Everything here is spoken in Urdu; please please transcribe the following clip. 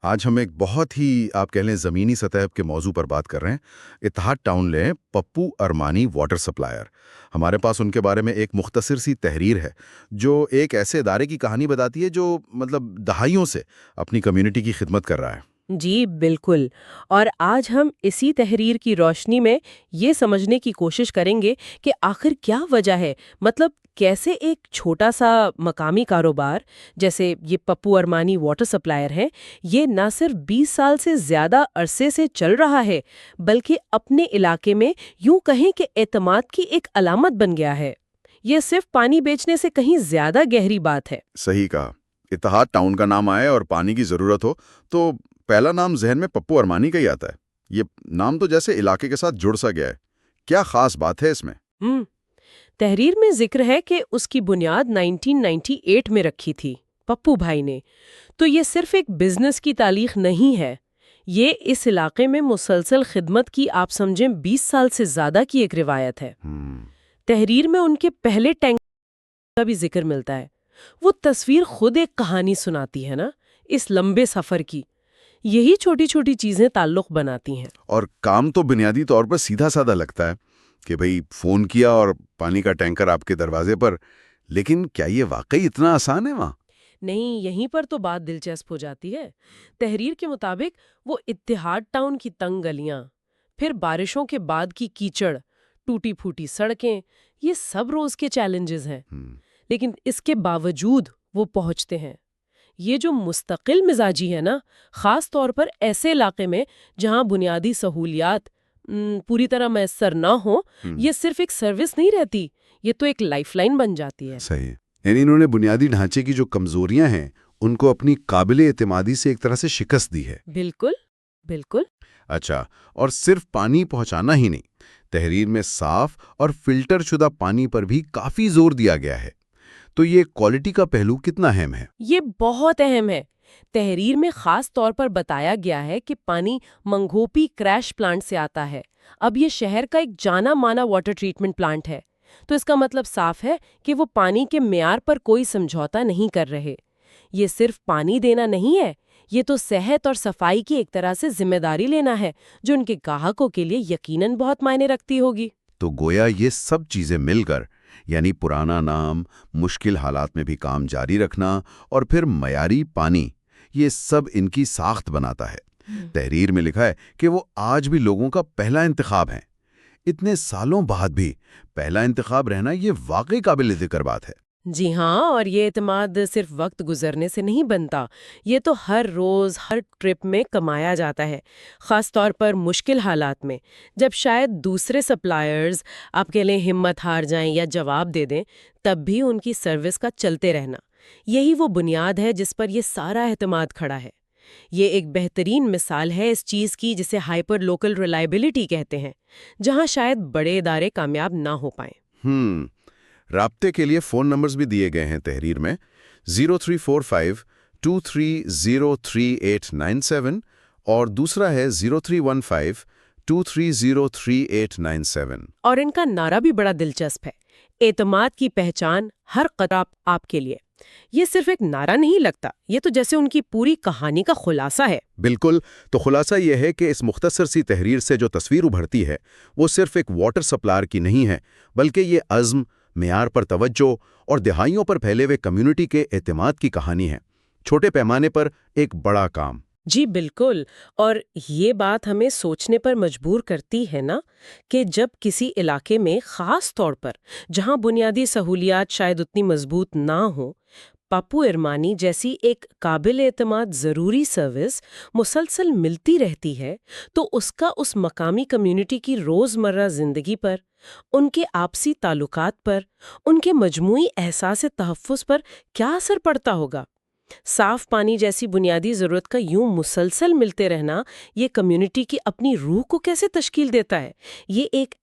آج ہم ایک بہت ہی آپ کہہ لیں زمینی سطح کے موضوع پر بات کر رہے ہیں۔ اتحاد ٹاؤن لیں پپو ارمانی واٹر سپلائر۔ ہمارے پاس ان کے بارے میں ایک مختصر سی تحریر ہے جو ایک ایسے ادارے کی کہانی بتاتی ہے جو دہائیوں سے اپنی کمیونٹی کی خدمت کر رہا ہے۔ جی بالکل، اور آج ہم اسی تحریر کی روشنی میں یہ سمجھنے کی کوشش کریں گے کہ آخر کیا وجہ ہے، کیسے ایک چھوٹا سا مقامی کاروبار جیسے یہ پپو ارمانی واٹر سپلائر ہے، یہ نہ صرف 20 سال سے زیادہ عرصے سے چل رہا ہے بلکہ اپنے علاقے میں یوں کہیں کہ اعتماد کی ایک علامت بن گیا ہے۔ یہ صرف پانی بیچنے سے کہیں زیادہ گہری بات ہے۔ صحیح کہا۔ اتحاد ٹاؤن کا نام آئے اور پانی کی ضرورت ہو تو پہلا نام ذہن میں پپو ارمانی کا ہی آتا ہے۔ یہ نام تو جیسے علاقے کے ساتھ جڑ سا گیا ہے۔ کیا خاص بات ہے اس میں؟ تحریر میں ذکر ہے کہ اس کی بنیاد 1998 میں رکھی تھی پپو بھائی نے۔ تو یہ صرف ایک بزنس کی تاریخ نہیں ہے، یہ اس علاقے میں مسلسل خدمت کی آپ سمجھیں 20 سال سے زیادہ کی ایک روایت ہے۔ تحریر میں ان کے پہلے ٹینک کا بھی ذکر ملتا ہے۔ وہ تصویر خود ایک کہانی سناتی ہے نا، اس لمبے سفر کی۔ یہی چھوٹی چھوٹی چیزیں تعلق بناتی ہیں۔ اور کام تو بنیادی طور پر سیدھا سادہ لگتا ہے کہ بھئی فون کیا اور پانی کا ٹینکر آپ کے دروازے پر، لیکن کیا یہ واقعی اتنا آسان ہے وہاں؟ نہیں، یہیں پر تو بات دلچسپ ہو جاتی ہے۔ تحریر کے مطابق وہ اتحاد ٹاؤن کی تنگ گلیاں، پھر بارشوں کے بعد کی کیچڑ، ٹوٹی پھوٹی سڑکیں، یہ سب روز کے چیلنجز ہیں، لیکن اس کے باوجود وہ پہنچتے ہیں۔ یہ جو مستقل مزاجی ہے نا، خاص طور پر ایسے علاقے میں جہاں بنیادی سہولیات پوری طرح میسر نہ ہوں، یہ صرف ایک سروس نہیں رہتی، یہ تو ایک لائف لائن بن جاتی ہے۔ صحیح، یعنی انہوں نے بنیادی ڈھانچے کی جو کمزوریاں ہیں ان کو اپنی قابل اعتمادی سے ایک طرح سے شکست دی ہے۔ بالکل بالکل۔ اچھا، اور صرف پانی پہنچانا ہی نہیں، تحریر میں صاف اور فلٹر شدہ پانی پر بھی کافی زور دیا گیا ہے۔ تو یہ کوالٹی کا پہلو کتنا اہم ہے؟ یہ بہت اہم ہے۔ تحریر میں خاص طور پر بتایا گیا ہے کہ پانی منگوپی کریش پلانٹ سے آتا ہے۔ اب یہ شہر کا ایک جانا مانا واٹر ٹریٹمنٹ پلانٹ ہے، تو اس کا مطلب صاف ہے کہ وہ پانی کے معیار پر کوئی سمجھوتا نہیں کر رہے۔ یہ صرف پانی دینا نہیں ہے، یہ تو صحت اور صفائی کی ایک طرح سے ذمہ داری لینا ہے جو ان کے گاہکوں کے لیے یقیناً بہت معنی رکھتی ہوگی۔ تو گویا یہ سب چیزیں مل کر، یعنی پرانا نام، مشکل حالات میں بھی کام جاری رکھنا اور پھر معیاری پانی، یہ سب ان کی ساخت بناتا ہے۔ تحریر میں لکھا ہے کہ وہ آج بھی لوگوں کا پہلا انتخاب ہیں۔ اتنے سالوں بعد بھی پہلا انتخاب رہنا یہ واقعی قابل ذکر بات ہے۔ جی ہاں، اور یہ اعتماد صرف وقت گزرنے سے نہیں بنتا، یہ تو ہر روز ہر ٹرپ میں کمایا جاتا ہے، خاص طور پر مشکل حالات میں جب شاید دوسرے سپلائرز آپ کے لیے ہمت ہار جائیں یا جواب دے دیں، تب بھی ان کی سروس کا چلتے رہنا، یہی وہ بنیاد ہے جس پر یہ سارا اعتماد کھڑا ہے۔ یہ ایک بہترین مثال ہے اس چیز کی جسے ہائپر لوکل ریلائبلٹی کہتے ہیں، جہاں شاید بڑے ادارے کامیاب نہ ہو پائیں۔ رابطے کے لیے فون نمبرز بھی دیے گئے ہیں تحریر میں، 034523033897 اور دوسرا ہے 031523033897۔ اور ان کا نعرہ بھی بڑا دلچسپ ہے، اعتماد کی پہچان ہر قطر آپ کے لیے۔ یہ صرف ایک نعرہ نہیں لگتا، یہ تو جیسے ان کی پوری کہانی کا خلاصہ ہے۔ بالکل، تو خلاصہ یہ ہے کہ اس مختصر سی تحریر سے جو تصویر ابھرتی ہے وہ صرف ایک واٹر سپلائر کی نہیں ہے، بلکہ یہ عزم، معیار پر توجہ اور دہائیوں پر پھیلے ہوئے کمیونٹی کے اعتماد کی کہانی ہے۔ چھوٹے پیمانے پر ایک بڑا کام۔ جی بالکل، اور یہ بات ہمیں سوچنے پر مجبور کرتی ہے نا کہ جب کسی علاقے میں، خاص طور پر جہاں بنیادی سہولیات شاید اتنی مضبوط نہ ہوں، پپو ارمانی جیسی ایک قابل اعتماد ضروری سروس مسلسل ملتی رہتی ہے، تو اس کا اس مقامی کمیونٹی کی روزمرہ زندگی پر، ان کے آپسی تعلقات پر، ان کے مجموعی احساس تحفظ پر کیا اثر پڑتا ہوگا۔ صاف پانی جیسی بنیادی ضرورت کا یوں مسلسل ملتے رہنا، یہ کمیونٹی کی اپنی روح کو کیسے تشکیل دیتا ہے، یہ ایک